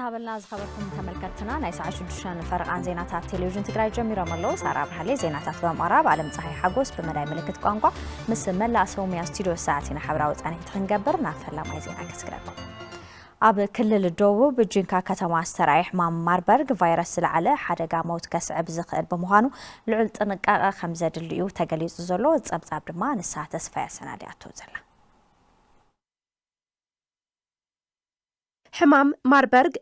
እንዳሃበልና ዝኸበርኩም ተመልከትና ናይ ሰዓት 6 ፈርቃን ዜናታት ቴሌቪዥን ትግራይ ጀሚሮም ኣለዉ ሳራ ብርሃሌ ዜናታት በመቅራብ ዓለም ፀሐይ ሓጎስ በመዳይ ምልክት ቋንቋ ምስ መላእ ሰውሚያ ስቱዲዮ ሰዓቲና ሓብራዊ ጻኒት ክንገብር ናፈላማይ ዜና ከስግረኩም ኣብ ክልል ደቡብ ጅንካ ከተማ አስተራይ ሕማም ማርበርግ ቫይረስ ዝለዓለ ሓደጋ ሞት ከስዕብ ዝኽእል በመሆኑ ልዑል ጥንቃቐ ከም ዘድልዩ ተገሊጹ ዘሎ ጸብጻብ ድማ ንሳ ተስፋ ያሰናድያቶ ዘላ حمام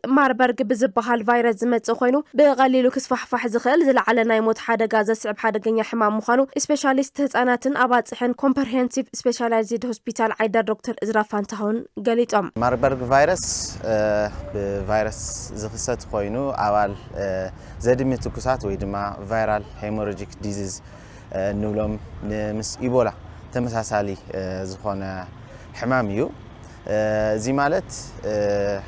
ماربرغ بزبحال فيروس زمص خوينو بقليلو كسفحفح زخل زلعل ناي موت حدغا زسعب حدغኛ حمام مخانو سبيشاليست ህፃናትን አባጽሕን ኮምፕሬሄንሲቭ ስፔሻላይዝድ ሆስፒታል አይደር ዶክተር እዝራ ፋንታሁን ገሊጾም ማርበርግ ቫይረስ በቫይረስ ዝኽሰት ኮይኑ አባል ዘድሚ ትኩሳት ወይ ድማ ቫይራል ሄሞራጂክ ዲዚዝ ንብሎም ምስ ኢቦላ ተመሳሳሊ ዝኾነ ሕማም እዩ زي مالت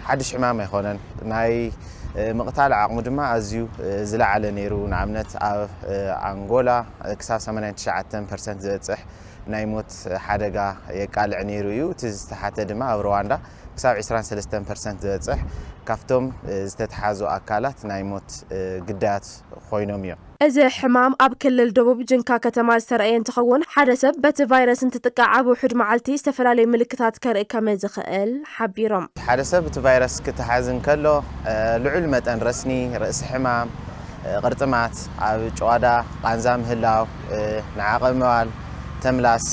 حدش حمام يخونن ناي مقتال عقم دما ازيو زلع على نيرو نعمنت انغولا كساب 89% زبصح ناي موت حدقا يقالع نيرو يو تزتحت دما رواندا كساب 23% زبصح كافتم زتتحازو اكالات ناي موت قدات خوينوم يو እዚ ሕማም ኣብ ክልል ደቡብ ጅንካ ከተማ ዝተረአየ እንትኸውን ሓደ ሰብ በቲ ቫይረስ እንትጥቃዕ ውሑድ መዓልቲ ዝተፈላለዩ ምልክታት ከርኢ ከም ዝኽእል ሓቢሮም ሓደ ሰብ እቲ ቫይረስ ክትሓዝን ከሎ ልዑል መጠን ረስኒ ርእሲ ሕማም ቅርጥማት ኣብ ጨዋዳ ቃንዛ ምህላው ንዓቐመዋል ተምላስ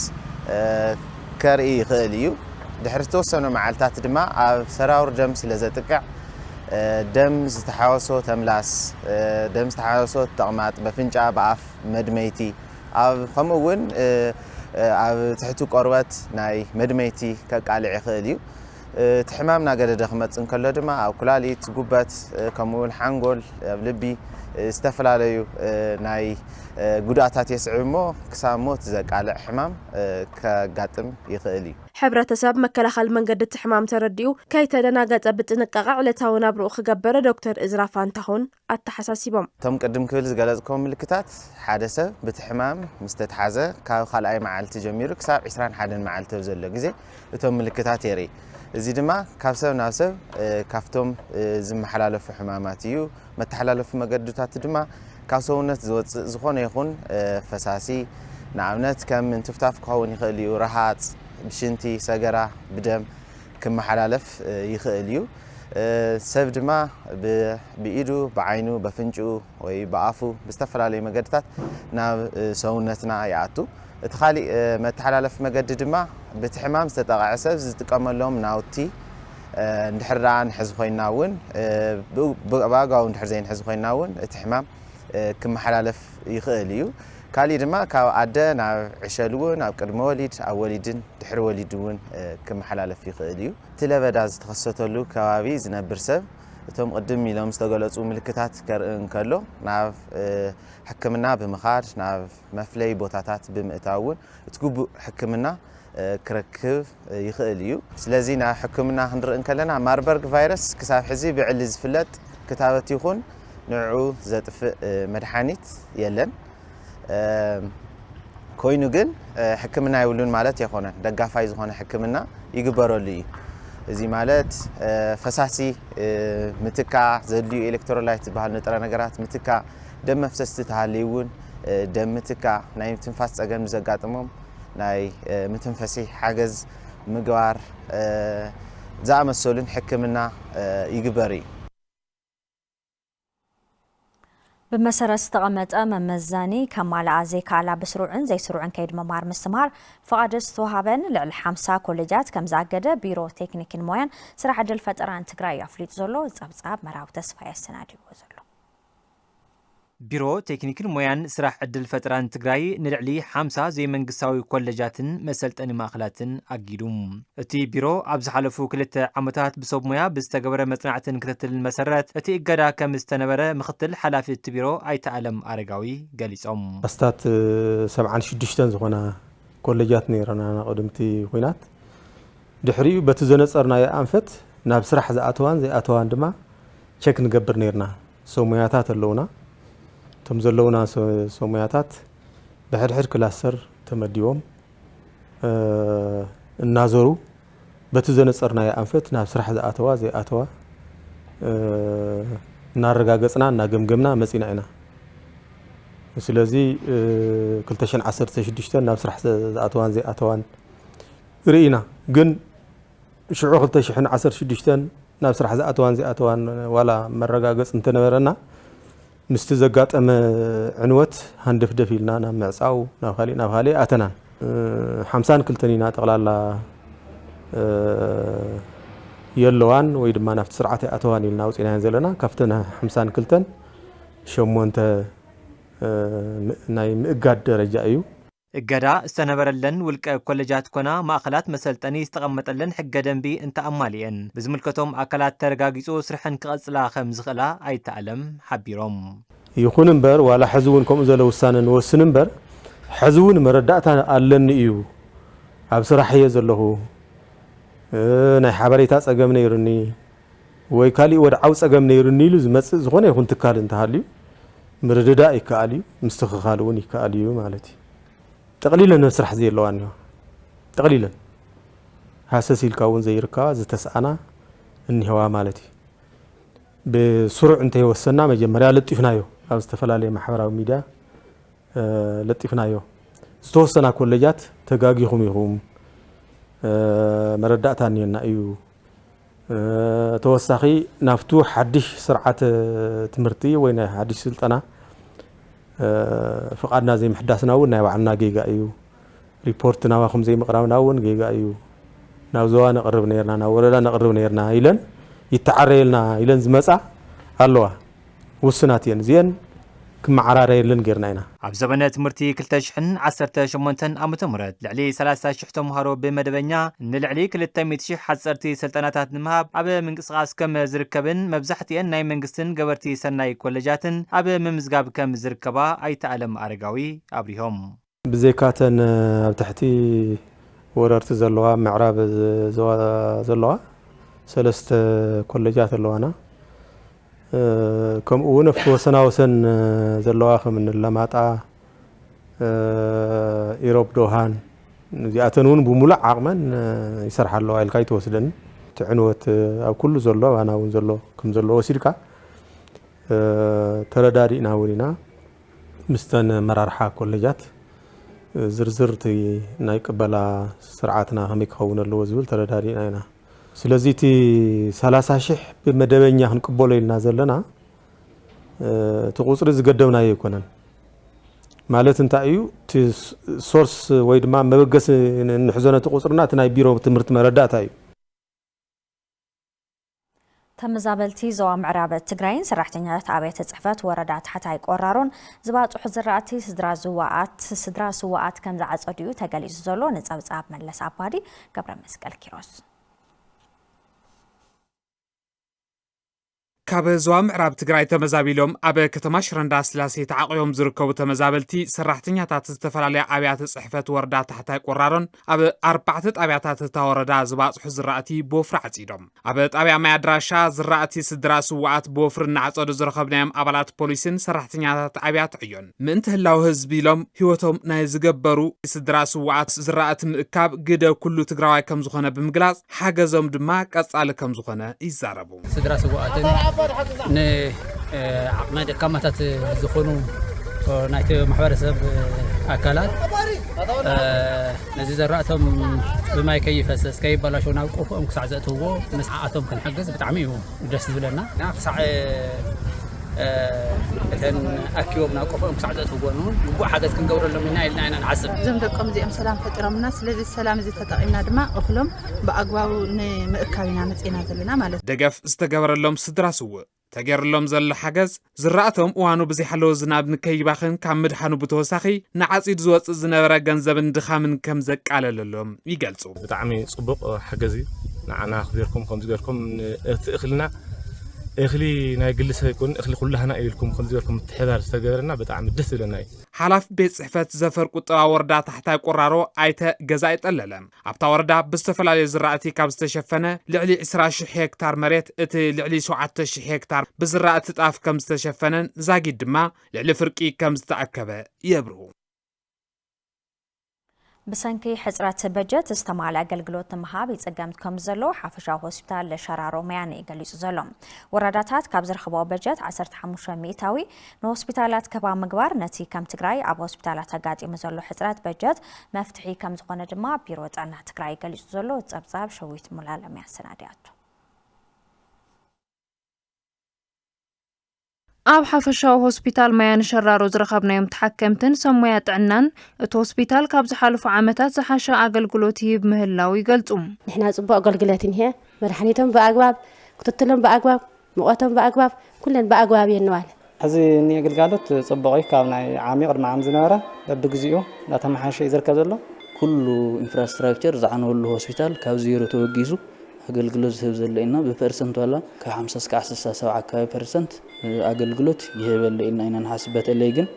ከርኢ ይኽእል እዩ ድሕሪ ተወሰኑ መዓልታት ድማ ኣብ ሰራውር ደም ስለ ዘጥቅዕ دم زتحاوسو تملاس دم زتحاوسو تقمات بفنجا باف مدميتي او خمون او تحتو قربت ناي مدميتي كقالع يخيل تحمامنا قد دخمت انكلو دما او كلاليت غوبات كمول حنغول لبي استفلاليو ناي ጉዳታት የስዕሞ ክሳሞት ዘቃልዕ ሕማም ከጋጥም ይኽእል እዩ ሕብረተሰብ መከላኸል መንገዲ ሕማም ተረዲኡ ከይተደናገጸ ብጥንቃቐ ዕለታዊ ናብርኡ ክገበረ ዶክተር እዝራ ፋንታሁን ኣተሓሳሲቦም ቶም ቅድም ክብል ዝገለጽኩም ምልክታት ሓደ ሰብ በቲ ሕማም ምስ ተተሓዘ ካብ ካልኣይ መዓልቲ ጀሚሩ ክሳብ 21 መዓልቲ ዘሎ ግዜ እቶም ምልክታት የርኢ እዚ ድማ ካብ ሰብ ናብ ሰብ ካፍቶም ዝመሓላለፉ ሕማማት እዩ መተሓላለፉ መገድታት ድማ ካብ ሰውነት ዝወጽእ ዝኾነ ይኹን ፈሳሲ ንኣብነት ከም እንትፍታፍ ክኸውን ይኽእል እዩ ረሃጽ ብሽንቲ ሰገራ ብደም ክመሓላለፍ ይኽእል እዩ ሰብ ድማ ብኢዱ ብዓይኑ በፍንጭኡ ወይ በኣፉ ብዝተፈላለዩ መገድታት ናብ ሰውነትና ይኣቱ እቲ ካሊእ መተሓላለፍ መገዲ ድማ በቲ ሕማም ዝተጠቕዐ ሰብ ዝጥቀመሎም ናውቲ እንድሕር ንሕዚ ኮይና እውን ብኣጋው እንድሕር ዘይንሕዚ ኮይና እውን እቲ ሕማም ክመሓላለፍ ይኽእል እዩ ካሊእ ድማ ካብ ኣደ ናብ ዕሸል እውን ኣብ ቅድመ ወሊድ ኣብ ወሊድን ድሕሪ ወሊድ እውን ክመሓላለፍ ይኽእል እዩ እቲ ለበዳ ዝተኸሰተሉ ከባቢ ዝነብር ሰብ እቶም ቅድም ኢሎም ዝተገለጹ ምልክታት ከርእን ከሎ ናብ ሕክምና ብምኻድ ናብ መፍለይ ቦታታት ብምእታው እውን እቲ ግቡእ ሕክምና ክረክብ ይኽእል እዩ ስለዚ ናብ ሕክምና ክንርኢን ከለና ማርበርግ ቫይረስ ክሳብ ሕዚ ብዕሊ ዝፍለጥ ክታበት ይኹን ንዑ ዘጥፍእ መድሓኒት የለን ኮይኑ ግን ሕክምና ይብሉን ማለት ይኾነን ደጋፋይ ዝኾነ ሕክምና ይግበረሉ እዩ እዚ ማለት ፈሳሲ ምትካ ዘድልዩ ኤሌክትሮላይት ዝበሃል ንጥረ ነገራት ምትካ ደም መፍሰስቲ ተሃልይውን ደም ምትካ ናይ ትንፋስ ፀገም ዘጋጥሞም ናይ ምትንፈሲ ሓገዝ ምግባር ዝኣመሰሉን ሕክምና ይግበር እዩ بمسرة استقامت ممزاني كمال زيكالا بسرعن زي سرعن كيد ممار مستمر فقدس توهابن للحمسة كولجات كم زاجدة بيرو تكنيك موين سرح عدل فترة تقرأي أفليت زلو زبزاب مراو تسفى السنادي وزلو بيرو تكنيك موين سرح عدل فترة تقرأي نلعلي حمسة زي منقصاوي كولجاتن مسألة أنماخلاتن أجيدوم تي بيرو عبز حلفو كلت عمتات بصوب مويا بستقبرة مصنعتن كتتل المسرات تي إقادا كم استنبرة مختل حلافة بيرو أي تعلم أرقاوي قاليس أستات سبعان شدشتن زغنا كولجات نيرنا قدمتي وينات دحريو بتزنت أرنا أنفت ناب سرح زي أتوان دما شك نقبر نيرنا سومياتات اللونا تمزلونا سومياتات بحرحر كلاسر تمديوم النازرو بتزنت أرنا أنفت ناب سرح زي أتوا እናረጋገጽና እናገምገምና መጽና ኢና ስለዚ 2016 ናብ ስራሕ ኣተዋን ዘይኣተዋን ርኢና ግን ሽዑ 2016 ናብ ስራሕ ዝኣተዋን ዘይኣተዋን ዋላ መረጋገጽ እንተነበረና ምስቲ ዘጋጠመ ዕንወት ሃንደፍደፍ ኢልና ናብ ምዕጻው ናብ ካሊ ኣተናን 52 ኢና ጠቕላላ የለዋን ወይ ድማ ናፍቲ ስርዓት ኣተዋን ኢልና ውጽና ዘለና ካፍተን 52 ሸሞንተ ናይ ምእጋድ ደረጃ እዩ እገዳ ዝተነበረለን ውልቀ ኮሌጃት ኮና ማእኸላት መሰልጠኒ ዝተቐመጠለን ሕገ ደንቢ እንተኣማሊአን ብዝምልከቶም ኣካላት ተረጋጊጹ ስርሐን ክቐጽላ ከም ዝኽእላ ኣይተኣለም ሓቢሮም ይኹን እምበር ዋላ ሕዚ እውን ከምኡ ዘሎ ውሳነ ንወስን እምበር ሕዚ እውን መረዳእታ ኣለኒ እዩ ኣብ ስራሕ እየ ዘለኹ ናይ ሓበሬታ ጸገም ነይሩኒ ወይ ካሊእ ወድዓው ጸገም ነይሩኒ ኢሉ ዝመጽእ ዝኾነ ይኹን ትካል እንተሃልዩ ምርድዳ ይከኣል እዩ ምስትኽኻል እውን ይከኣል እዩ ማለት እዩ تقليلا نسرح زي اللوانيو تقليلا حاسس الكون زي ركا زتسأنا إني هوا مالتي بسرعة أنت وصلنا مجمريا لطفنايو أو استفلالي محورة وميديا لطفنايو استوصلنا كليات تجاجيهم يهم مردات عني النأيو توسخي نفتو حدش سرعة تمرتي وين حدش سلطنة فقدنا زي محدثنا ون ناوعنا جيجا أيو ريبورتنا واخم زي مقراونا ون جيجا أيو ناوزوا نقرب نيرنا ناولا نقرب نيرنا إلين يتعريلنا إلين زمسا الله وسناتين زين كم عراري إلين جرناينا ኣብ ዘበነ ትምህርቲ 2018 ዓመተ ምህረት ልዕሊ 30,000 ተምሃሮ ብመደበኛ ንልዕሊ 200,000 ሓጸርቲ ስልጠናታት ንምሃብ ኣብ ምንቅስቓስ ከም ዝርከብን መብዛሕትአን ናይ መንግስትን ገበርቲ ሰናይ ኮሌጃትን ኣብ ምምዝጋብ ከም ዝርከባ ኣይተኣለም ኣረጋዊ ኣብሪሆም ብዘይካተን ኣብ ትሕቲ ወረርቲ ዘለዋ ምዕራብ ዘለዋ ሰለስተ ኮሌጃት ኣለዋና كم ونف وسناوسن زلواخ من اللماطة إيروب دوهان زياتنون بمولع عقمن يسرح الله الكاي توسدن تعنوت أو كل زلوا أنا ونزلوا كم زلوا وسيركا ترداري ناورينا مستن مرارحة كلجات زرزرتي نايك بلا سرعتنا هم يكون اللوزول ترداري ناينا ስለዚህ 30,000 በመደበኛ ህንቅቦሎ ይናዘለና ተቆጽሪ ዝገደብና ይኮነን ማለት እንታይ እዩ ሶርስ ወይ ድማ መበገስ ንሕዘነ ተቆጽርና ናይ ቢሮ ትምህርት መረዳእታ እዩ ተመዛበልቲ ዞባ ምዕራብ ትግራይን ሰራሕተኛታት ኣብያተ ጽሕፈት ወረዳ ታሕታይ ቆራሮን ዝባጽሑ ዝራእቲ ስድራ ስዋኣት ከም ዝዓጸድዩ ተገሊጹ ዘሎ ንጸብጻብ መለስ ኣባዲ ገብረ መስቀል ኪሮስ ካብ ዞባ ምዕራብ ትግራይ ተመዛቢሎም ኣብ ከተማ ሽረንዳ ስላሴ ተዓቂቦም ዝርከቡ ተመዛበልቲ ሰራሕተኛታት ዝተፈላለዩ ኣብያተ ጽሕፈት ወረዳ ታሕታይ ቆራሮን ኣብ 4 ጣብያታት ተወረዳ ዝባጽሑ ዝራእቲ ቦፍሪ ዓጺዶም ኣብ ጣብያ ማይ ኣድራሻ ዝራእቲ ስድራ ስዋኣት ቦፍሪ እናዓጸዱ ዝረኸብናዮም ኣባላት ፖሊስን ሰራሕተኛታት ኣብያት ዕዮን ምእንቲ ህላው ህዝቢ ኢሎም ህይወቶም ናይ ዝገበሩ ስድራ ስዋኣት ዝራእቲ ምእካብ ግደ ኩሉ ትግራዋይ ከም ዝኾነ ብምግላጽ ሓገዞም ድማ ቀጻሊ ከም ዝኾነ ይዛረቡ ስድራ ስዋኣትን عقمة كامتات زخونو نايت محبرسب أكلات نزيد الرأتهم بما يكيف أساس كيف بلاشوا ناقوف أم كسعزته هو مسعاتهم كان حجز بتعميهم درس بلنا نفس كان أكيوب ناقوف أم كسعزته هو نون يبغى حجز كان جور لهم من نايل نايل نعسب زمدكم زي سلام فترة من الناس الذي السلام زي تطعمنا دماء أخلهم بأقوى مأكلنا متينا زلنا مالت دقف استجبر لهم سدراسوا تجر لهم زل حجز زرعتهم وانو بزي حلو زناب نكيباخن كم مدحنو بتوساخي نعصيد زوات زنبرة جنزبن دخامن كم زك على لهم يجلسوا بتعمي صبق حجزي نعنا خبيركم كم زيركم اخلنا اخلي نايجلس يكون اخلي كلها نايلكم كم زيركم تحذر استجبرنا بتعمي دس لنا حلاف بيت صحفة زفر قطرة وردة تحتاج قرارو عيته جزايت اللهم أبتا وردة بستفل على زراعتي كابس تشفنه لعلي 20 هكتار مريت لعلي 17 هكتار بزراعة تقاف كم تشفنن زاجي دما لعلي فرقي كم تأكبه يبرو بسنكي حزرات بجت استمال أجلجلوت مهاب يتقدم كم زلو حافشة هوسبيتال لشرارو معني قاليس زلهم ورداتات كابزر خبوا بجت 15 مئتاوي نوسبيتالات كبا مقبار نتي كم تقراي عب هوسبيتالات قاعد يمزلو حزرات بجت مفتحي كم زقنا جماعة بيروت أنها تقراي قاليس زلو تبزاب شويت ملالة مع سنادياتو ኣብ ሓፈሻዊ ሆስፒታል ማያን ሸራሮ ዝረኸብናዮም ተሓከምትን ሰሙያት ጥዕናን እቲ ሆስፒታል ካብ ዝሓለፉ ዓመታት ዝሓሸ ኣገልግሎት ይህብ ምህላው ይገልጹ ንሕና ጽቡቕ ኣገልግሎት እንሄ መድሓኒቶም ብኣግባብ ክትትሎም ብኣግባብ ሙቐቶም ብኣግባብ ኩለን ብኣግባብ የንዋል ሕዚ ንየ ግልጋሎት ጽቡቕ እዩ ካብ ናይ ዓሚ ቅድሚ ዓም ዝነበረ በብግዚኡ እንዳተመሓሸ ይዝርከብ ዘሎ ኩሉ ኢንፍራስትራክቸር ዝዓነወሉ ሆስፒታል ካብ ዜሮ ተወጊሱ አገልግሎት ዝህብ ዘለና በፐርሰንት ዋላ ከ50 እስከ 17 አካባቢ% አገልግሎት ይህበልና ኢና ንሓስብ በተለይ ግን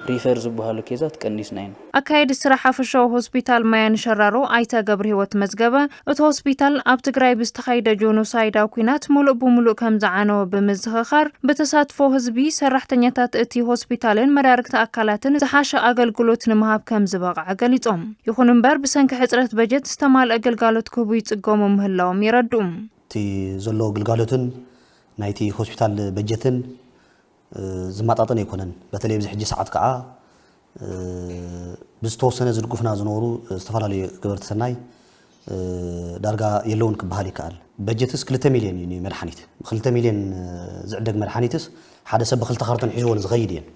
ሪፈር ዝበሃሉ ኬዛት ቀንዲስና ኢና አካይድ ስራሕ ሓፈሻዊ ሆስፒታል ማያን ሸራሮ አይተ ገብረ ህይወት መዝገበ እቲ ሆስፒታል ኣብ ትግራይ ብዝተኻይደ ጆኖሳይዳዊ ኩናት ሙሉእ ብሙሉእ ከም ዝዓነወ ብምዝኽኻር በተሳትፎ ህዝቢ ሰራሕተኛታት እቲ ሆስፒታልን መዳርግቲ አካላትን ዝሓሸ አገልግሎት ንምሃብ ከም ዝበቕዐ ገሊጾም ይኹን እምበር ብሰንኪ ሕፅረት በጀት ዝተማልአ አገልግሎት ክህቡ ይጽገሙ ምህላዎም ይረድኡ እቲ ዘሎ ግልጋሎትን ናይቲ ሆስፒታል በጀትን ዝማጣጠን ይኮነን በተለይ በዚህ ሕጂ ሰዓት ከዓ ብዝተወሰነ ዝድጉፍና ዝነበሩ ዝተፈላለዩ ገበርቲ ሰናይ ዳርጋ የለውን ክበሃል ይከኣል በጀትስ 2 ሚልዮን እዩ መድሓኒት 2 ሚልዮን ዝዕደግ መድሓኒትስ ሓደ ሰብ ብክልተ ካርቶን ሒዝዎን ዝኸይድ እየን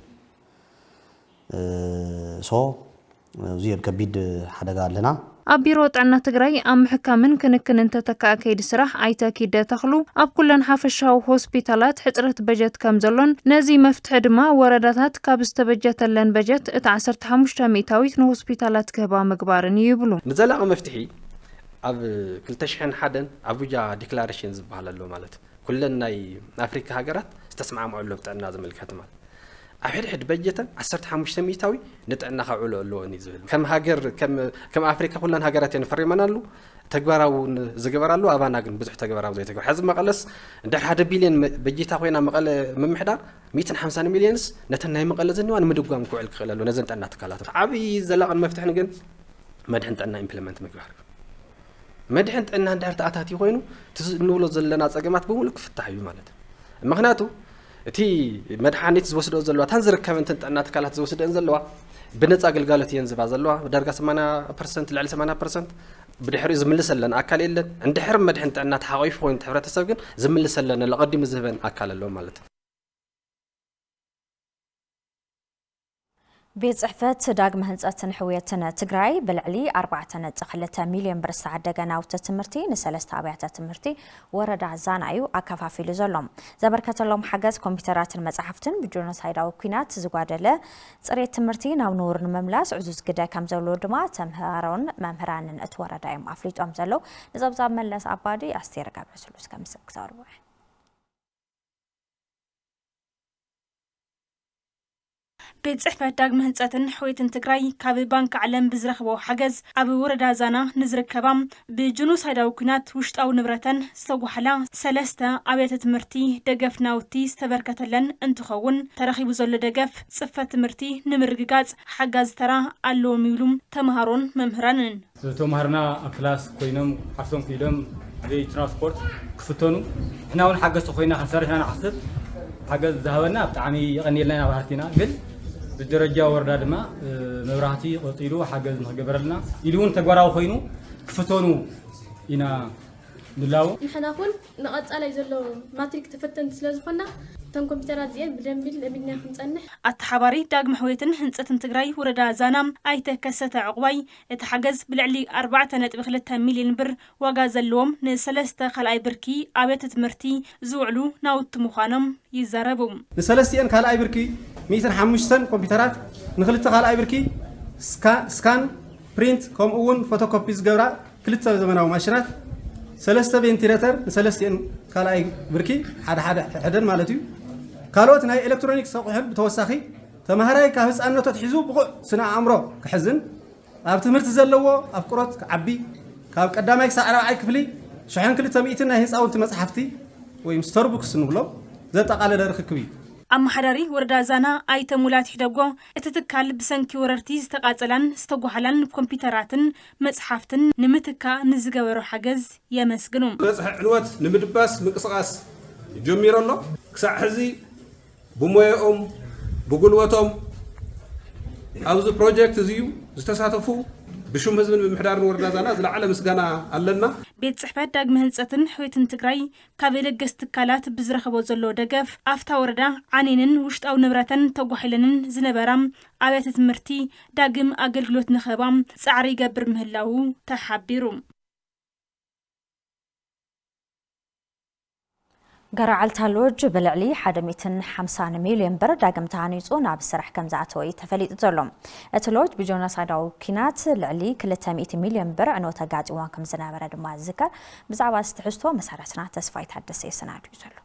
ዚር ከቢድ ሓደጋ ኣለና ኣብ ቢሮ ጥዕና ትግራይ ኣብ ምሕካምን ክንክንን ተተካእ ከይዲ ስራሕ ኣይተኪደ ተኽሉ ኣብ ኩለን ሓፈሻዊ ሆስፒታላት ሕፅረት በጀት ከም ዘሎን ነዚ መፍትሒ ድማ ወረዳታት ካብ ዝተበጀተለን በጀት እቲ 15 ሚእታዊት ንሆስፒታላት ክህባ ምግባርን ይብሉ ንዘላቂ መፍትሒ ኣብ 2001 አቡጃ ዲክላሬሽን ዝበሃል ኣሎ ማለት ኩለን ናይ አፍሪካ ሃገራት ዝተስማዕምዑ ጥዕና ዝምልከት ማለት ኣብ ሕድ በጀተን 15 ሚእታዊ ንጥዕና ካውዕሎ ኣለዎን ይዝብል ከም ሃገር ከም አፍሪካ ኩለን ሃገራት የንፈርመናሉ ተግባራው ዝገበራሉ አባና ግን ብዙሕ ተግባራው ዘይተግበር ሕዚ መቀለስ እንደ 1 ቢልዮን በጀታ ኮይና መቀለ መምሕዳር 150 ሚልዮንስ ነተን ናይ መቀለ ዝንዋን ምድጓም ክውዕል ክኽእል ኣሎ ነዘን ጥዕና ትካላት ዓቢ ዘላቕን መፍትሕን ግን መድሕን ጥዕና ኢምፕሊመንት ምግባር መድሕን ጥዕና እንዳር ተኣታቲ ኮይኑ ንብሎ ዘለና ፀገማት ብሙሉእ ክፍታሕ እዩ ማለት ምክንያቱ እቲ መድሓኒት ዝወስዶ ዘለዋ ታን ዝርከበንተን ጥዕና ትካላት ዝወስደን ዘለዋ ብነፃ አገልግሎት የንዝባ ዘለዋ ዳርጋ 80% ልዕሊ 80% ብድሕሪ ዝምልሰለን አካል የለን እንድሕር መድሕን ጥዕና ተሓቂፉ ኮይኑ ሕብረተሰብ ግን ዝምልሰለን ለቀዲም ዝህበን አካል ኣሎ ማለት ቤት ጽሕፈት ዳግመ ህንጸትን ሕውየትን ትግራይ ብልዕሊ 4.2 ሚልዮን ብር ዝተዓደገ ናውቲ ትምህርቲ ንሰለስተ ኣብያተ ትምህርቲ ወረዳ ዛናዩ ኣከፋፊሉ ዘሎም ዘበርከተሎም ሓገዝ ኮምፒዩተራትን መጻሕፍትን ብጆኖሳይዳዊ ኩናት ዝጓደለ ጽሬት ትምህርቲ ናብ ንቡር ንምምላስ ዕዙዝ ግደ ከም ዘለዎ ድማ ተምሃሮን መምህራንን እቲ ወረዳ እዮም ኣፍሊጦም ዘለው ንጸብጻብ መለስ ኣባዲ ኣስቴር ገብረስሉስ ከምስክ ተርቡ ቤት ጽሕፈት ዳግመ ህንጸትን ሕውየትን ትግራይ ካብ ባንክ ዓለም ብዝረኽቦ ሓገዝ ኣብ ወረዳ ዛና ንዝርከባም ብጆኖሳይዳዊ ኩናት ውሽጣዊ ንብረተን ዝተጓሕላ ሰለስተ ኣብያተ ትምህርቲ ደገፍ ናውቲ ዝተበርከተለን እንትኸውን ተረኺቡ ዘሎ ደገፍ ጽፈት ትምህርቲ ንምርግጋጽ ሓጋዝ ተራ ኣለዎም ይብሉ ተምሃሮን መምህራንን ተምሃርና ኣብ ክላስ ኮይኖም ዓርሶም ከይዶም ዘይ ትራንስፖርት ክፍተኑ እሕና እውን ሓገዝ ኮይና ክንሰርሕና ንሓስብ ሓገዝ ዝሃበና ብጣዕሚ ይቐኒልና ባህርቲና ግን ብደረጃ ወረዳ ድማ መብራህቲ ቆፂሉ ሓገዝ ንኽገበረልና ኢሉ እውን ተግባራዊ ኮይኑ ክፍተኑ ኢና ንላው ንሕና ኩን ንቐጻላይ ዘሎ ማትሪክ ተፈተንቲ ስለ ዝኾና ተን ኮምፒዩተራት እዚአን ብደንቢ ለሚድና ክንጸንሕ ኣተሓባሪ ዳግመ ሕውየትን ህንጸትን ትግራይ ወረዳ ዛና ኣይተከሰተ ዕቑባይ እቲ ሓገዝ ብልዕሊ 4.2 ሚልዮን ብር ዋጋ ዘለዎም ንሰለስተ ካልኣይ ብርኪ ኣብያተ ትምህርቲ ዝውዕሉ ናውቲ ምዃኖም ይዛረቡ ንሰለስቲአን ካልኣይ ብርኪ 105 ኮምፒዩተራት ንክልተ ካልኣይ ብርኪ ስካን ፕሪንት ከምኡ እውን ፎቶኮፒ ዝገብራ ክልተ ዘመናዊ ማሽናት ሰለስተ ቬንቲሌተር ንሰለስቲአን ካልኣይ ብርኪ ሓደ ሕደን ማለት እዩ ካልኦት ናይ ኤሌክትሮኒክስ ኣቑሑት ብተወሳኺ ተምሃራይ ካብ ህፃንነቱ ትሒዙ ብቑዕ ስነ ኣእምሮ ክሕዝን ኣብ ትምህርቲ ዘለዎ ኣፍቅሮት ክዓቢ ካብ ቀዳማይ ክሳብ 4ይ ክፍሊ 1200 ናይ ህፃውንቲ መፅሓፍቲ ወይ ስተርቡክስ ንብሎ ዘጠቃለለ ርክክብ እዩ ኣማሓዳሪ ወረዳ ዛና ኣይተ ሙላት ሒደጎ እቲ ትካል ብሰንኪ ወረርቲ ዝተቃጸላን ዝተጓሓላን ኮምፒውተራትን መጽሓፍትን ንምትካ ንዝገበሮ ሓገዝ የመስግኑ በጽሕ ዕንወት ንምድባስ ምንቅስቃስ ጀሚሩ ኣሎ ክሳዕ ሕዚ ብሞያኦም ብጉልበቶም ኣብዚ ፕሮጀክት እዚዩ ዝተሳተፉ ብሹም ህዝብን ብምሕዳርን ወረዳ ዛና ዝለዓለ ምስጋና ኣለና ቤት ጽሕፈት ዳግመ ህንጸትን ሕይወትን ትግራይ ካብ ለገስ ትካላት ብዝረኸቦ ዘሎ ደገፍ ኣፍታ ወረዳ ዓኔንን ውሽጣዊ ንብረተን ተጓሒለንን ዝነበራ ኣብያተ ትምህርቲ ዳግም ኣገልግሎት ንኸባ ጻዕሪ ይገብር ምህላው ተሓቢሩ ገራዓልታ ሎጅ ብልዕሊ 150 ሚልዮን ብር ዳግም ተሃኒጹ ናብ ስራሕ ከም ዝኣተወ ተፈሊጡ ዘሎ እቲ ሎጅ ብጆኖሳይዳዊ ኩናት ልዕሊ 200 ሚልዮን ብር ዕንወት ኣጋጢሞ ከም ዝነበረ ድማ ዝዝከር ብዛዕባ ዝተሕዝቶ መሰረትና ተስፋይ ታደሰ ይሰናድዩ ዘሎ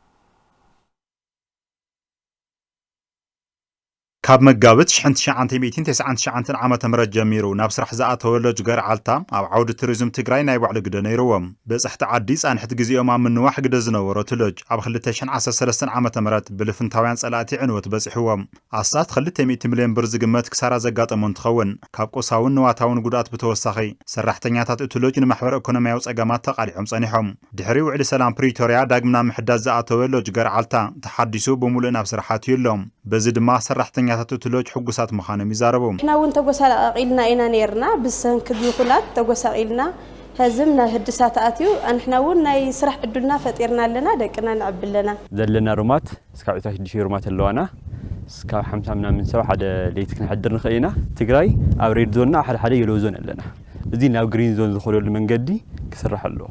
ካብ መጋብት 1999 ዓመተ ምህረት ጀሚሩ ናብ ስራሕ ዝኣተወ ሎጅ ገራዓልታ ኣብ ዓውዲ ቱሪዝም ትግራይ ናይ ባዕሉ ግደ ነይርዎም በጽሕቲ ዓዲ ጻንሕቲ ግዜኦም ኣብ ምንዋሕ ግደ ዝነበሮ እቲ ሎጅ ኣብ 2013 ዓመተ ምህረት ብልፍንታውያን ጸላእቲ ዕንወት በጺሕዎም ኣስታት 200 ሚልዮን ብር ዝግመት ክሳራ ዘጋጠሞ እንትኸውን ካብ ቁሳውን ንዋታውን ጉድኣት ብተወሳኺ ሰራሕተኛታት እቲ ሎጅ ንማሕበር ኢኮኖምያዊ ጸገማት ተቃሊዖም ጸኒሖም ድሕሪ ውዕሊ ሰላም ፕሪቶሪያ ዳግምና ምሕዳስ ዝኣተወ ሎጅ ገራዓልታ ተሓዲሱ ብምሉእ ናብ ስራሕ ኣትዩሎም በዚ ድማ ሰራሕተኛ ሎጅ ሕጉሳት ምዃኖም ይዛረቡም احنا وين ተጎሳቂልና ኢና ነርና ብሰንኪ ቢኹላት ተጎሳቂልና ህዝም ናብ ህድሳት ኣትዩ احنا ውን ናይ ስራሕ ዕድልና ፈጢርና ኣለና ደቅና ንዕብለና ዘለና ሩማት እስካብ 26 ሩማት ኣለዋና እስካብ 50 ምናምን ሰብ ሓደ ሌት ክንሕድር ንኽእልና ትግራይ ኣብ ሬድ ዞንና ሓደ የሎ ዞን ኣለና እዚ ናብ ግሪን ዞን ዝኸደሉ መንገዲ ክስራሕ ኣለዎ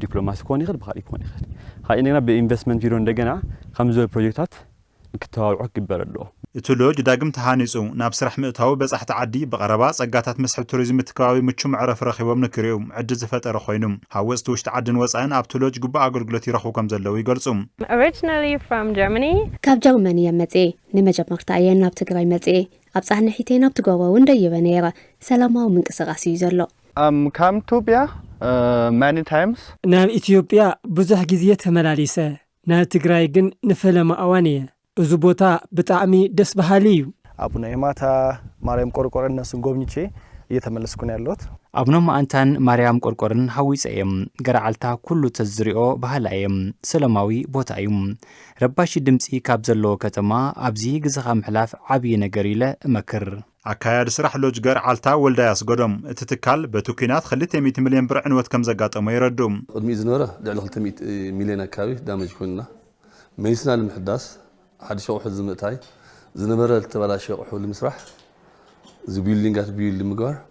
ዲፕሎማሲ ኮን ይኽእል ብኻሊ ኮን ይኽእል ካይነና በኢንቨስትመንት ቢሮ እንደገና ከምዞ ፕሮጀክታት ክተዋውዑ ክግበር ኣለዎ እቲ ሎጅ ዳግም ተሃኒጹ ናብ ስራሕ ምእታው በጻሕቲ ዓዲ በቀረባ ጸጋታት መስሕብ ቱሪዝም ትካባቢ ምቹ መዕረፍ ረኺቦም ንክሪኡ ዕድ ዝፈጠረ ኮይኑ ሃወጽቲ ውሽጢ ዓድን ወጻእን ኣብቲ ሎጅ ግቡእ ኣገልግሎት ይረኽቡ ከም ዘለዉ ይገልጹ Originally from Germany ካብ ጀርመኒ የመጽ ንመጀመርታ እየ ናብ ትግራይ መጽ ኣብ ጻሕንሒቴ ናብ ትገባው እንደየበ ነይረ ሰላማዊ ምንቅስቓስ እዩ ዘሎ come to Ethiopia many times ናብ ኢትዮጵያ ብዙሕ ግዜ ተመላሊሰ ናብ ትግራይ ግን ንፈለማ ኣዋንየ እዚ ቦታ ብጣዕሚ ደስ በሃሊ እዩ አቡነ የማታ ማርያም ቆርቆረን እነሱን ጎብኝቼ እየተመለስኩ ነው ያለሁት አቡነ ማንታን ማርያም ቆርቆረን ሐዊጸየም ገራዓልታ ኩሉ ተዝሪኦ ባህላየም ሰላማዊ ቦታ እዩ ረባሺ ድምጺ ካብ ዘሎ ከተማ ኣብዚ ግዝኻ ምሕላፍ ዓብይ ነገር ኢለ መክር ኣካያድ ስራሕ ሎጅ ገራዓልታ ወልዳ ያስገዶም እቲ ትካል በቱኪናት 200 ሚልዮን ብር ዕንወት ከም ዘጋጠሞ ይረዱም ቅድሚ ዝነበረ ልዕሊ 200 ሚልዮን አካባቢ ዳሜጅ ኮይና ሜዲሲናል ምሕዳስ حد شو حزم تاي زنبرة تبلاش يروحوا المسرح زبيلينجات بيل مقار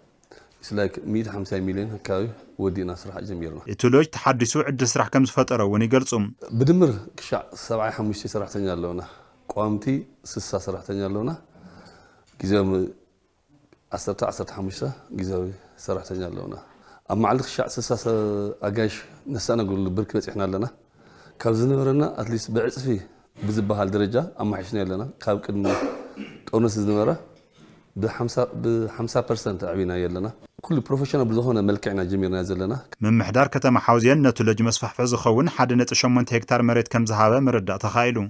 it's like 150 مليون هكاوي ودينا سرح جميلنا إتولوج تحدثوا عدة سرح كم فترة ونقلصهم بدمر كشع 7-5 سرح تنجلونا قوامتي 6 سرح تنجلونا جزام 10-15 جزاوي سرح تنجلونا أما على كشع 6 أجاش نسأنا نقول بركة إحنا لنا كابزنبرنا أتليست بعث فيه بزبهال درجة أما حشنا لنا كاب كدم تونس زنورة ب5% عبينا يلنا كل بروفيشنال بزهونا ملكعنا جميعنا زلنا من محدار كتما حوزين نتولج مسفح فز خون حد نتشمنت هكتار مريت كم زهابة مرد تخيلوا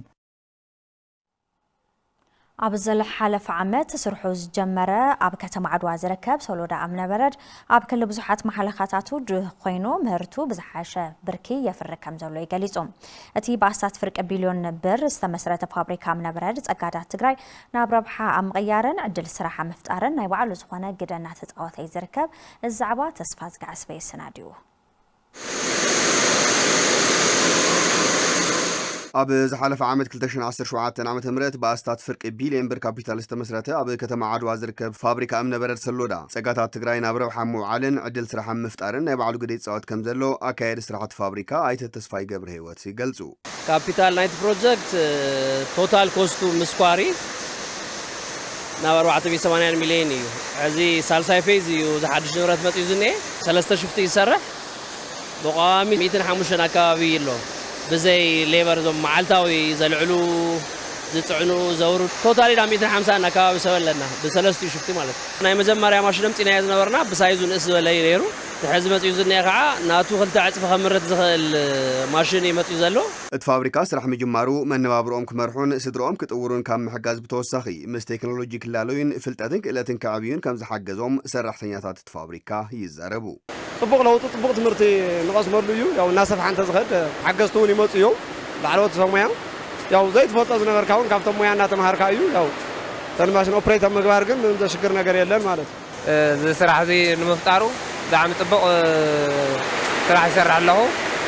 ኣብ ዘለሓለፈ ዓመት ስርሑ ዝጀመረ ኣብ ከተማ ዓድዋ ዝርከብ ሰሎዳ ኣምነ በረድ ኣብ ክል ብዙሓት ማሕለኻታቱ ኮይኑ ምህርቱ ብዝሓሸ ብርኪ የፍሪ ከም ዘሎ ይገሊጹ እቲ ብኣስታት ፍርቂ ቢልዮን ብር ዝተመስረተ ፋብሪካ ኣምነ በረድ ጸጋዳት ትግራይ ናብ ረብሓ ኣምቕያርን ዕድል ስራሕ ምፍጣርን ናይ ባዕሉ ዝኾነ ግደ እናተፃወተ ይዝርከብ እዚ ዛዕባ ተስፋ ዝገዓስበ ይሰናድዩ ኣብ ዝሓለፈ ዓመት 2017 ዓመተ ምህረት በኣስታት ፍርቂ ቢልዮን ብር ካፒታል ዝተመስረተ ኣብ ከተማ ዓድዋ ዝርከብ ፋብሪካ እምነ በረድ ሰሎዳ ጸጋታት ትግራይ ናብ ረብሓ ምውዓልን ዕድል ስራሕ ምፍጣርን ናይ ባዕሉ ግደ ይጻወት ከም ዘሎ ኣካየዲ ስራሕቲ ፋብሪካ ኣይተ ተስፋይ ገብረ ህይወት ይገልጹ ካፒታል ናይት ፕሮጀክት ቶታል ኮስቱ ምስኳሪ ናብ 480 ሚልዮን እዩ እዚ ሳልሳይ ፌዝ እዩ ዝሓድሽ ንብረት መጽኡ ዝኔ 3 ሽፍቲ ይሰርሕ بقوامي 105 أكابي له بزي ليبر زم معلتاوي زلعلو ዝጽዕኑ ዘውሩ ቶታሊ ዳ 150 አካባቢ ሰበለና በሰለስቱ ሽፍቲ ማለት ናይ መጀመሪያ ማሽንም ጤና ያዝነበርና በሳይዙ ንእስ በላይ ነይሩ ሕዚ መጽዩ ዝነያ ከዓ ናቱ ክልተ ዕጽፍ ከምርት ዝኽእል ማሽን ይመጽዩ ዘሎ እቲ ፋብሪካ ስራሕ ምጅማሩ መነባብሮኦም ክመርሑን ስድሮኦም ክጥውሩን ካብ ምሕጋዝ ብተወሳኺ ምስ ቴክኖሎጂ ክላሉይን ፍልጠትን ክእለትን ከዓብዩን ከም ዝሓገዞም ሰራሕተኛታት እቲ ፋብሪካ ይዛረቡ ጽቡቕ ለውጢ ጽቡቕ ትምህርቲ ንቐስመሉ እዩ ያው እናሰፍሓ እንተ ዝኸድ ሓገዝቲ እውን ይመጽኡ እዮም ላዕለዎት ሰብ ሞያ ያው ዘይትፈልጦ ዝነበርካ እውን ካብቶም ሞያ እናተምሃርካ እዩ ያው ተን ማሽን ኦፕሬተር ምግባር ግን ዘሽግር ነገር የለን ማለት እዚ ስራሕ እዚ ንምፍጣሩ ብጣዕሚ ጽቡቕ ስራሕ ይሰርሕ ኣለኹ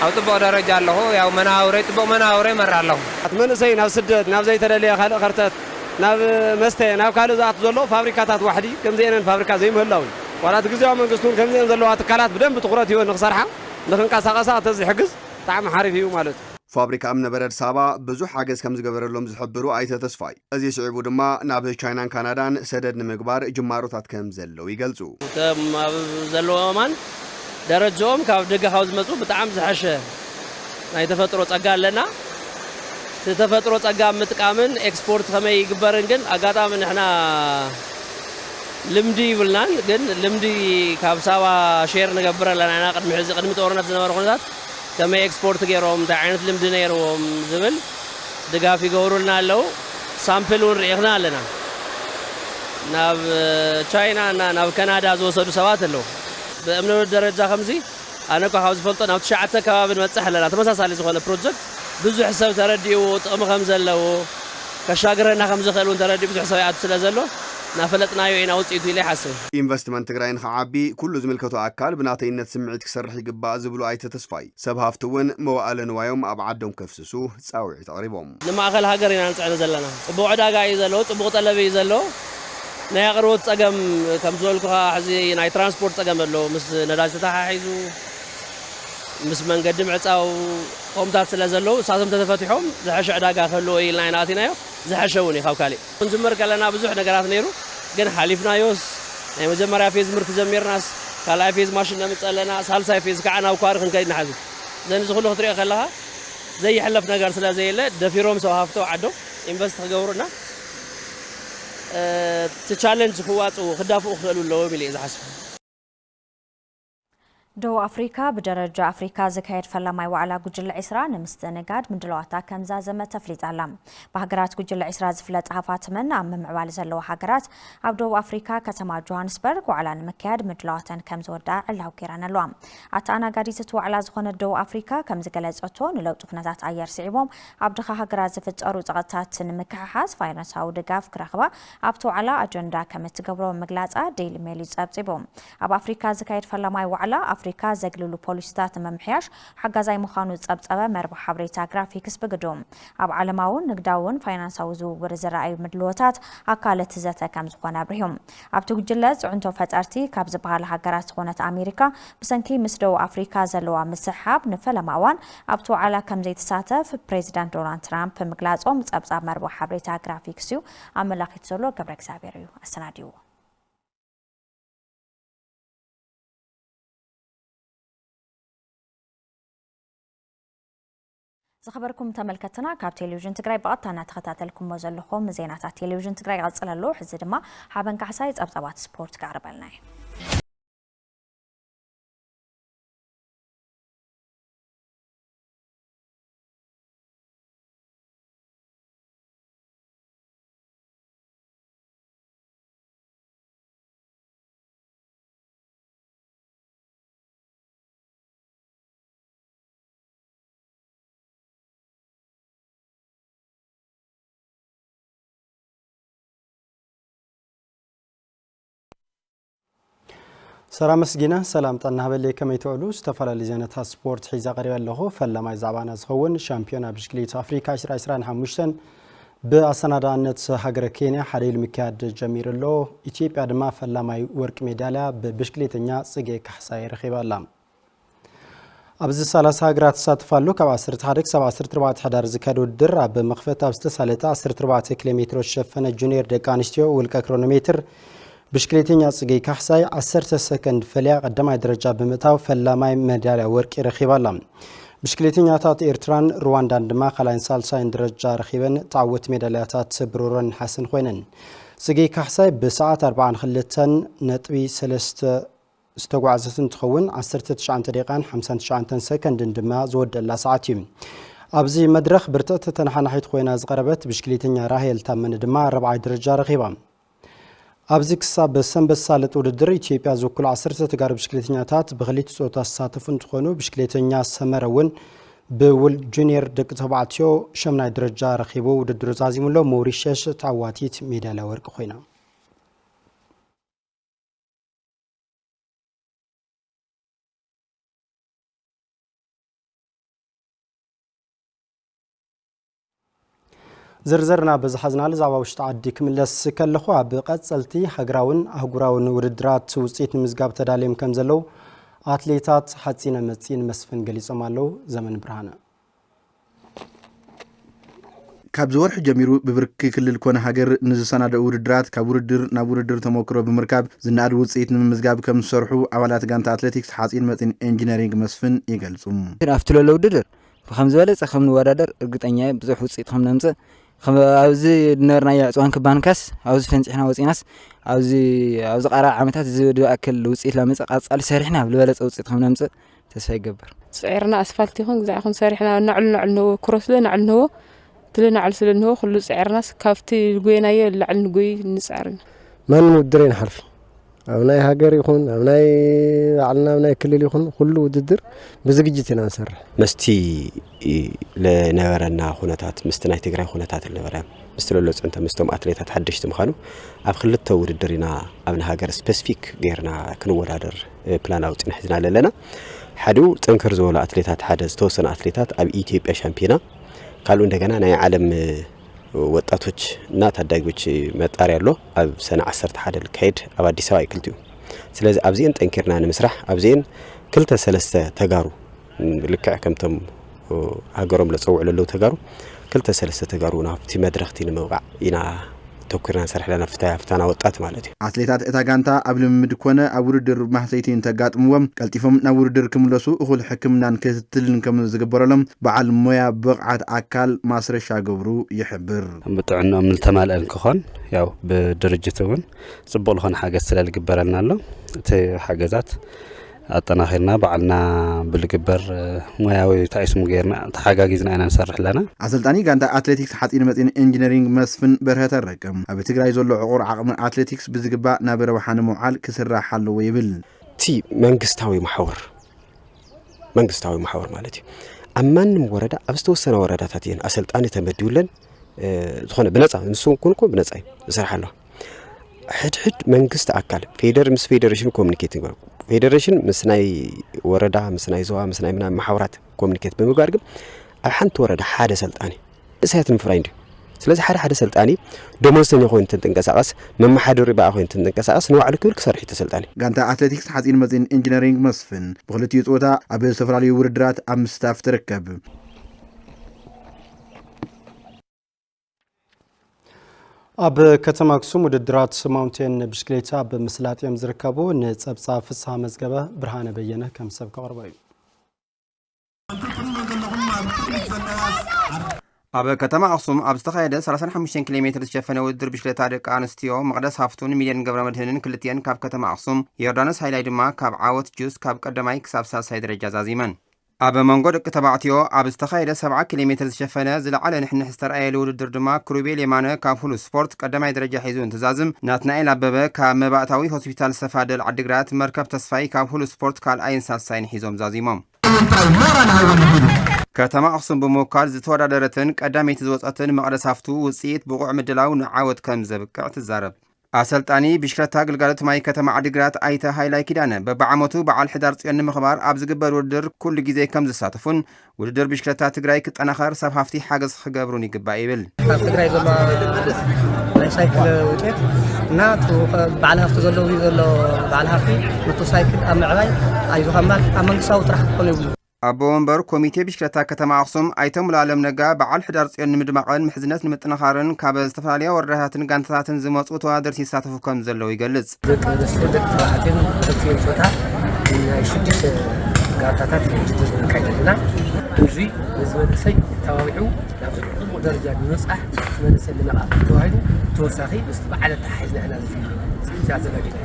ኣብ ጽቡቕ ደረጃ ኣለኹ ያው መናውረይ ጽቡቕ መናውረይ መራ ኣለኹ መንእሰይ ናብ ስደት ናብ ዘይተደለየ ካልእ ኸርተት ናብ መስተ ናብ ካልእ ዝኣቱ ዘሎ ፋብሪካታት ዋሕዲ ከምዚአን ፋብሪካ ዘይምህላው ዋላት ግዜያዊ መንግስቱን ከምዚአን ዘለዋ ትካላት ብደንብ ትኩረት ይወን ንኽሰርሓ ንኽንቀሳቐሳ ተዝሕግዝ ብጣዕሚ ሓሪፍ እዩ ማለት እዩ ፋብሪካ እምነበረድ ሳባ ብዙሕ ሓገዝ ከም ዝገበረሎም ዝሕብሩ ኣይተ ተስፋይ እዚ ስዒቡ ድማ ናብ ቻይናን ካናዳን ሰደድ ንምግባር ጅማሮታት ከም ዘለው ይገልጹ ዘለዎማን ደረጃኦም ካብ ደገ ካብ ዝመጹ ብጣዕሚ ዝሓሸ ናይ ተፈጥሮ ጸጋ ኣለና ተፈጥሮ ጸጋ ምጥቃምን ኤክስፖርት ከመይ ይግበርን ግን ኣጋጣሚ ንሕና ልምዲ ይብልናን ግን ልምዲ ካብ ሳባ ሼር ንገብር ኣለና ቅድሚ ጦርነት ዝነበረ ኩነታት ከመይ ኤክስፖርት ገይሮም እንታይ ዓይነት ልምዲ ነይሮም ዝብል ድጋፍ ይገብሩልና ኣለው ሳምፕል እውን ርኢኽና ኣለና ናብ ቻይና እና ናብ ካናዳ ዝወሰዱ ሰባት ኣለው ብእምነት ደረጃ ከምዚ ኣነ እኳ ካብ ዝፈልጦ ናብ 9 ከባቢ ንበፅሕ ኣለና ተመሳሳሊ ዝኾነ ፕሮጀክት ብዙሕ ሰብ ተረዲኡ ጥቕሚ ከም ዘለዎ ከሻግረና ከም ዝኽእል እውን ተረዲኡ ብዙሕ ሰብ ይኣቱ ስለ ዘሎ ናፈለጥናዮ ኢና ውፅኢቱ ኢለ ይሓስብ ኢንቨስትመንት ትግራይ ንኸዓቢ ኩሉ ዝምልከቱ ኣካል ብናተይነት ስምዒት ክሰርሕ ይግባእ ዝብሉ ኣይተ ተስፋይ ሰብ ሃፍቲ እውን መዋእለ ንዋዮም ኣብ ዓዶም ከፍስሱ ፃውዒት ኣቕሪቦም ንማእኸል ሃገር ኢና ንፅዕኒ ዘለና ጽቡቕ ዕዳጋ እዩ ዘለዎ ጽቡቕ ጠለብ እዩ ዘለዎ ናይ ኣቕርቦት ፀገም ከም ዝበልኩኻ ሕዚ ናይ ትራንስፖርት ፀገም ኣሎ ምስ ነዳጅ ተተሓሒዙ ምስ መንገዲ ምዕፃው ቆምታት ስለ ዘለዎ እሳቶም ተተፈቲሖም ዝሓሸ ዕዳጋ ከልዎ ኢልና ኢና ኣቲናዮ ዝሓሸ እውን እዩ ካብ ካሊእ ክንጅምር ከለና ብዙሕ ነገራት ነይሩ ግን ሓሊፍናዮስ ናይ መጀመርያ ፌዝ ምህርቲ ጀሚርናስ ካልኣይ ፌዝ ማሽን ነምፅእ ኣለና ሳልሳይ ፌዝ ከዓ ናብ ኳሪ ክንከይድ ንሓዙ ዘን ዝኽእሉ ክትሪኦ ከለኻ ዘይሕለፍ ነገር ስለ ዘየለ ደፊሮም ሰብ ሃፍቶ ዓዶ ኢንቨስት ክገብሩና ቻሌንጅ ክዋፅኡ ክዳፍኡ ክኽእሉ ኣለዎም ኢለ እየ ዝሓስብ ደቡብ ኣፍሪካ ብደረጃ ኣፍሪካ ዝካየድ ፈላማይ ዋዕላ ጉጅለ 20 ንምስትእንጋድ ምድለዋታ ከምዛዘመ ተፍሊጣላ ብሃገራት ጉጅለ 20 ዝፍለጥ ሃፋትመን ኣብ ምምዕባል ዘለዎ ሃገራት ኣብ ደቡብ ኣፍሪካ ከተማ ጆሃንስበርግ ዋዕላ ንምክያድ ምድለዋተን ከም ዝወዳእ ዕላው ጌረን ኣለዋ ኣተኣናጋዲት ዋዕላ ዝኾነ ደቡብ ኣፍሪካ ከም ዝገለጸቶ ንለውጢ ኩነታት ኣየር ስዒቦም ኣብ ድኻ ሃገራት ዝፍጠሩ ፀቕጥታት ንምክሕሓዝ ፋይናንሳዊ ድጋፍ ክረኽባ ኣብቲ ዋዕላ ኣጀንዳ ከም እትገብሮ ምግላጻ ዴይሊ ሜል ይጸብጺቦም ኣብ ኣፍሪካ ዝካየድ ፈላማይ ዋዕላ ኣፍሪካ ዘግልሉ ፖሊሲታት መምሕያሽ ሓጋዛይ ምዃኑ ጸብጸበ መርበብ ሓበሬታ ግራፊክስ ብግዶም ኣብ ዓለማውን ንግዳውን ፋይናንሳዊ ዝውውር ዝረኣዩ ምድልዎታት ኣካለት ዘተ ከም ዝኾነ ኣብርሂዮም ኣብቲ ጉጅለ ጽዕንቶ ፈጠርቲ ካብ ዝበሃሉ ሃገራት ዝኾነት ኣሜሪካ ብሰንኪ ምስ ደቡብ ኣፍሪካ ዘለዋ ምስሓብ ንፈለማ እዋን ኣብቲ ዋዕላ ከም ዘይተሳተፍ ፕሬዚዳንት ዶናልድ ትራምፕ ምግላጾም ጸብጻብ መርበብ ሓበሬታ ግራፊክስ እዩ ኣመላኺት ዘሎ ገብረ እግዚአብሔር እዩ ኣሰናዲዎ زخبركم تملكتنا كاب تلفزيون تግራይ بقطعنا تخታተልኩም ዘለኹም ዜናታት ቴሌቪዥን ትግራይ ቀጽለሉ ሕዚ ድማ ሓበን ካሕሳይ ጸብጻባት ስፖርት ቀርበልና سلام مسجنا سلام طنا هبلي كما يتقولوا استفلا لزينة سبورت حيزا قريبا له فلما يزعبانا زخون شامبيونا بشكليت أفريقيا 2025 بأسنادانت هاجر كينيا حريل مكاد جميل له إثيوبيا دما فلما يورك ميداليا بشكليتنا سجى كحساي رخيبا لام أبز الثلاث هاجرات ساتفالو كباسر تحرك 7 حدار زكادو الدر بمخفة أبز سالتا 14 كيلومتر شفنا جونيور دكانستيو والكرونومتر بشكليتين يصقي كحساي 10 سكند فليا قدمها درجة بمتاو فلاماي ميداليا ورق رخيبالا ብሽክሌተኛታት ኤርትራን ሩዋንዳን ድማ ካልኣይን ሳልሳይን ደረጃ ረኺበን ተዓወት ሜዳልያታት ብሩርን ሓስን ኮይነን ጽጌይ ካሕሳይ ብሰዓት 42.3 ዝተጓዓዘት እንትኸውን 19 ደቂቃን 59 ሰከንድን ድማ ዝወደላ ሰዓት እዩ ኣብዚ መድረኽ ብርትዕት ተነሓናሒት ኮይና ዝቐረበት ብሽክሌተኛ ራሄል ታመነ ድማ 4ይ ደረጃ ረኺባ ኣብዚ ክሳብ ሰንበት ሳልጥ ውድድር ኢትዮጵያ ዝውክሉ 10 ተጋሩ ብሽክሌተኛታት ብኽሊት ጾታ ዝሳተፉ እንትኾኑ ብሽክሌተኛ ሰመረ እውን ብውል ጁኒየር ደቂ ተባዕትዮ 8ይ ደረጃ ረኺቡ ውድድሩ ዛዚሙሎ ሞሪሸስ ተዓዋቲት ሜዳልያ ወርቂ ኮይና ዝርዝርና በዝሓዝናል ዛባ ውሽጢ ዓዲ ክምለስ ከለኹ ኣብ ቀጸልቲ ሃገራውን ኣህጉራውን ውድድራት ውጽኢት ንምዝጋብ ተዳልዮም ከም ዘለው ኣትሌታት ሓጺነ መጺን መስፍን ገሊጾም ኣለው ዘመን ብርሃነ ካብ ዝወርሕ ጀሚሩ ብብርኪ ክልል ኮነ ሃገር ንዝሰናደኡ ውድድራት ካብ ውድድር ናብ ውድድር ተሞክሮ ብምርካብ ዝናድ ውጽኢት ንምዝጋብ ከም ዝሰርሑ ኣባላት ጋንታ ኣትሌቲክስ ሓጺን መጺን ኢንጂነሪንግ መስፍን ይገልጹ ኣብቲ ዘሎ ውድድር ብከም ዝበለጸ ከም ንወዳደር እርግጠኛ ብዙሕ ውጽኢት ከም ነምጽእ ኣብዚ ነበርናዮ ዕፅዋን ክባንካስ ኣብዚ ፈንፂሕና ወፂናስ ኣብዚ ቀረባ ዓመታት ዝኣክል ውጽኢት ለምጽእ ቃጻሊ ሰሪሕና ብልበለጸ ውጽኢት ከም ነምጽእ ተስፋ ይገብር ጽዒርና ኣስፋልት ይኹን ግዛ ይኹን ሰሪሕና ናዕሉ ክሮስለ ናዕሉ ትልናዕል ስለንሆ ኩሉ ጽዒርናስ ካብቲ ጎይናዮ ላዕል ንጎይ ንጻርና ማን ውድድር ይንሓልፍ ኣብ ናይ ሃገር ይኹን ኣብ ናይ ባዕልና ናይ ክልል ይኹን ኩሉ ውድድር ብዝግጅት ኢና ንሰርሕ መስቲ ለነበረና ኩነታት ምስቲ ናይ ትግራይ ኩነታት ለነበረ ምስቲ ለሎ ጽንተ ምስቶም ኣትሌታት ሓደሽቲ ምዃኑ ኣብ ክልተ ውድድር ኢና ኣብ ሃገር ስፔሲፊክ ጌርና ክንወዳደር ፕላን ኣውፅና ሒዝና ኣለና ሓደ ጥንክር ዝበሉ ኣትሌታት ሓደ ዝተወሰነ ኣትሌታት ኣብ ኢትዮጵያ ሻምፒዮና ካልኡ እንደገና ናይ ዓለም ወጣቶች እና ታዳጊዎች መጣሪያ ያለው ኣብ ሰነ 11 ልካሄድ ኣብ አዲስ አበባ ይክልቲዩ ስለዚህ ኣብዚን ጠንኪርና ንምስራሕ ኣብዚን ክልተ ሰለስተ ተጋሩ ልክዕ ከምቶም ሃገሮም ለጸውዕ ለለው ተጋሩ ክልተ ሰለስተ ተጋሩ ናብቲ መድረኽቲ ንምውቃዕ ኢና ተኩርና ሰርሕለና ፍታና ወጣት ማለት እዩ ኣትሌታት እታ ጋንታ ኣብ ልምምድ ኮነ ኣብ ውድድር ማህሰይቲን ተጋጥምዎም ቀልጢፎም ናብ ውድድር ክምለሱ እኹል ሕክምናን ክትትልን ከም ዝግበረሎም በዓል ሞያ ብቕዓት ኣካል ማስረሻ ገብሩ ይሕብር ብጥዕናኦም ዝተማልአን ክኾን ያው ብድርጅት እውን ጽቡቕ ዝኾነ ሓገዝ ስለዝግበረልና ኣሎ እቲ ሓገዛት ኣጠናኺርና በዓልና ብልግበር ሞያዊ ታይስሙ ጌርና ተሓጋጊዝና ኢና ንሰርሕ ኣለና ኣሰልጣኒ ጋንታ ኣትሌቲክስ ሓጺን መጺን ኢንጂነሪንግ መስፍን በርሀተ ረቅም ኣብ ትግራይ ዘሎ ዕቑር ዓቕሚ ኣትሌቲክስ ብዝግባእ ናብ ረብሓ ንምውዓል ክስራሕ ኣለዎ ይብል እቲ መንግስታዊ ማሕበር ማለት እዩ ኣብ ማንም ወረዳ ኣብ ዝተወሰነ ወረዳታት እየን ኣሰልጣኒ ተመዲውለን ዝኾነ ብነፃ ንሱ ኩንኩ ብነፃ ይስራሕ ኣሎ ሕድሕድ መንግስት ኣካል ምስ ፌደሬሽን ኮሚኒኬት ይግበር ፌደሬሽን ምስናይ ወረዳ ምስናይ ዞባ ምስናይ ምና ማሕበራት ኮሚኒኬት ብምግባር ግን ኣብ ሓንቲ ወረዳ ሓደ ሰልጣኒ እሳያትን ፍራይ እንዲ ስለዚ ሓደ ሰልጣኒ ደሞዝተኛ ኮይኑ ተንቀሳቀስ መማሓደሪ ባኣ ኮይኑ ተንቀሳቀስ ንባዕሉ ክብል ክሰርሕ ተሰልጣኒ ጋንታ ኣትሌቲክስ ሓጺን መጺን ኢንጂነሪንግ መስፍን ብኽልቲኡ ጾታ ኣብ ዝተፈላለዩ ውድድራት ኣብ ምስታፍ ትርከብ ኣብ ከተማ ኣክሱም ውድድራት ማውንቴን ብሽክሌታ ብምስላጥዮም ዝርከቡ ንጸብጻብ ፍስሓ መዝገበ ብርሃነ በየነ ከም ሰብ ከቕርበ እዩ ኣብ ከተማ ኣክሱም ኣብ ዝተኻየደ 35 ኪሎ ሜትር ዝሸፈነ ውድድር ብሽክሌታ ደቂ ኣንስትዮ መቕደስ ሃፍቱን ሚልዮን ገብረ መድህንን ክልቲአን ካብ ከተማ ኣክሱም ዮርዳኖስ ሃይላይ ድማ ካብ ዓወት ጁስ ካብ ቀዳማይ ክሳብ ሳልሳይ ደረጃ ዛዚመን ኣብ መንጎ ደቂ ተባዕትዮ ኣብ ዝተኻየደ 70 ኪሎ ሜትር ዝሸፈነ ዝለዓለ ንሕንሕ ዝተረኣየሉ ውድድር ድማ ክሩቤል የማነ ካብ ሁሉ ስፖርት ቀዳማይ ደረጃ ሒዙ እንትዛዝም ናትናኤል ኣበበ ካብ መባእታዊ ሆስፒታል ዝተፋደል ዓዲግራት መርከብ ተስፋይ ካብ ሁሉ ስፖርት ካልኣይን ሳልሳይን ሒዞም ዛዚሞም ከተማ ኣክሱም ብምውካል ዝተወዳደረትን ቀዳመይቲ ዝወፀትን መቕደስ ሃፍቱ ውፅኢት ብቑዕ ምድላው ንዓወት ከም ዘብቅዕ ትዛረብ ኣሰልጣኒ ብሽክለታ ግልጋሎት ማይ ከተማ ዓዲግራት ኣይተ ሃይላይ ኪዳነ በብዓመቱ በዓል ሕዳር ጽዮን ንምኽባር ኣብ ዝግበር ውድድር ኩሉ ግዜ ከም ዝሳተፉን ውድድር ብሽክለታ ትግራይ ክጠናኸር ሰብ ሃፍቲ ሓገዝ ክገብሩን ይግባእ ይብል ኣብ ትግራይ ዘሎ ናይ ሳይክል ውጤት እና በዓል ሃፍቲ ዘሎ በዓል ሃፍቲ ነቱ ሳይክል ኣብ ምዕባይ ኣይዙኸማል ኣብ መንግስታዊ ጥራሕ ክኾኑ ይብሉ ኣቦ ወንበር ኮሚቴ ብሽክለታ ከተማ ኣክሱም ኣይተ ሙሉዓለም ነጋ በዓል ሕዳር ጽዮን ንምድማቕን ምሕዝነት ንምጥንኻርን ካብ ዝተፈላለያ ወረዳታትን ጋንታታትን ዝመፁ ተወዳደርቲ ይሳተፉ ከም ዘለዉ ይገልጽ ደቂ ተባዕትዮን ደቂ ፆታ ናይ 6 ጋንታታት ካይደልና እዚ በዝመነሰይ ተባቢዑ ናብ ጽቡቕ ደረጃ ንምብጻሕ ዝመነሰይ ልነቓ ተባሂሉ ተወሳኺ ምስ በዓል ተሓሒዝና ዘዘጋጅና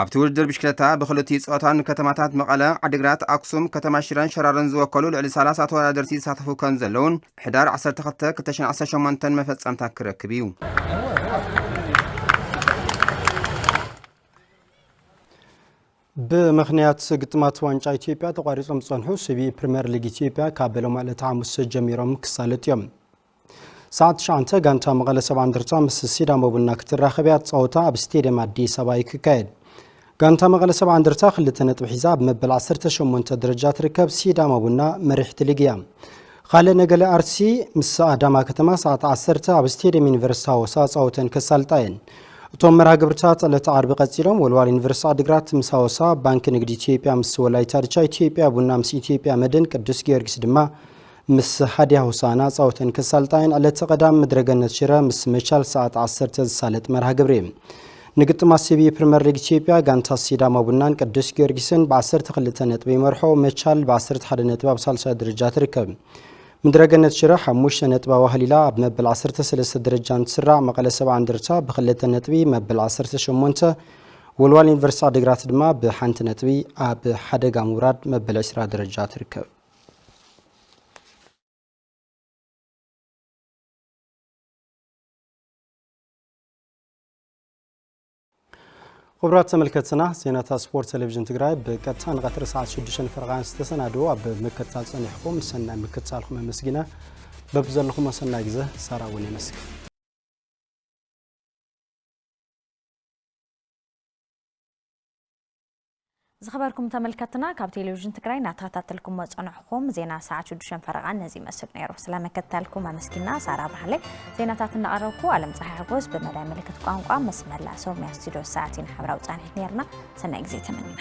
ኣብቲ ውድድር ብሽክለታ ብክልቲኡ ፆታን ከተማታት መቐለ፣ ዓዲግራት፣ ኣክሱም፣ ከተማ ሽረን ሸራሮን ዝወከሉ ልዕሊ 30 ተወዳደርቲ ዝሳተፉ ከም ዘለውን ሕዳር 12 2018 መፈጸምታት ክረክብ እዩ። ብምኽንያት ግጥማት ዋንጫ ኢትዮጵያ ተቋሪጾም ዝጸንሑ ሰብኢ ፕሪምየር ሊግ ኢትዮጵያ ካብ በሎማለት ሐሙስ ጀሚሮም ክሳለጡ እዮም። ሰዓት 9 ጋንታ መቐለ 70 እንደርታ ምስ ሲዳሞ ቡና ክትራኸብያ ጸወታ ኣብ ስቴድየም አዲስ አበባ ይካየድ። ጋንታ መቐለ 70 እንደርታ 2 ነጥቢ ሒዛ ብመበል 18 ደረጃ ትርከብ። ሲዳሞ ቡና መሪሕቲ ሊግ እያ። ካልእ ነገለ አርሲ ምስ አዳማ ከተማ ሰዓት 10 ኣብ ስቴድየም ዩኒቨርሲቲ ሃዋሳ ጸወተን ክሳልጣ እየን። እቶም መርሃ ግብርታት ዕለተ ዓርቢ ቀፂሎም ወልዋል ዩኒቨርሲቲ ዓዲግራት ምስ ሃዋሳ፣ ባንኪ ንግዲ ኢትዮጵያ ምስ ወላይታ ድቻ፣ ኢትዮጵያ ቡና ምስ ኢትዮጵያ መድን፣ ቅዱስ ጊዮርጊስ ድማ ምስ ሃዲያ ሆሳና ጸወተን ክሳልጣ እየን። ዕለተ ቀዳም ምድረገነት ሽረ ምስ መቻል ሰዓት 10 ዝሳለጥ መርሃ ግብሪ ንግጥማት ሰብኢ ፕሪምየር ሊግ ኢትዮጵያ ጋንታ ሲዳሞ ቡናን ቅዱስ ጊዮርጊስን ብ12 ነጥቢ ይመርሖ። መቻል ብ11 ነጥቢ ኣብ ሳልሳይ ደረጃ ትርከብ። ምድረገነት ሽረ 5 ነጥቢ ዋህሊላ ኣብ መበል 13 ደረጃ እንትስራዕ። መቐለ 70 እንደርታ ብ2 ነጥቢ መበል 18፣ ወልዋል ዩኒቨርሲቲ ዓዲግራት ድማ ብ1 ነጥቢ ኣብ ሓደጋ ምውራድ መበል 20 ደረጃ ትርከብ። ክቡራት ተመልከትና ዜናታት ስፖርት ቴሌቪዥን ትግራይ በቀጥታ ንቀትሪ ሰዓት 6 ፍርቃን ዝተሰናድዎ ኣብ ምክትታል ጸኒሕኩም ሰናይ ምክትታልኩም መስጊና በብዘለኩም ሰናይ ግዜ ሳራውን ይመስክ ዝኸበርኩም ተመልከትና ካብ ቴሌቪዥን ትግራይ እናተኸታተልኩም መጽንዕኩም ዜና ሰዓት 6 ፈረቃን ነዚ መስል ነይሩ። ስለመከታተልኩም አመስኪና ሳራ ብራህለ ዜናታት እናቀረብኩ ዓለም ፀሐይ ሓጎስ በመዳይ ምልክት ቋንቋ መስመላ ሶም ስቱዲዮ ሰዓትን ሕብራዊ ጻኒት ነርና ሰናይ ግዜ ተመኒና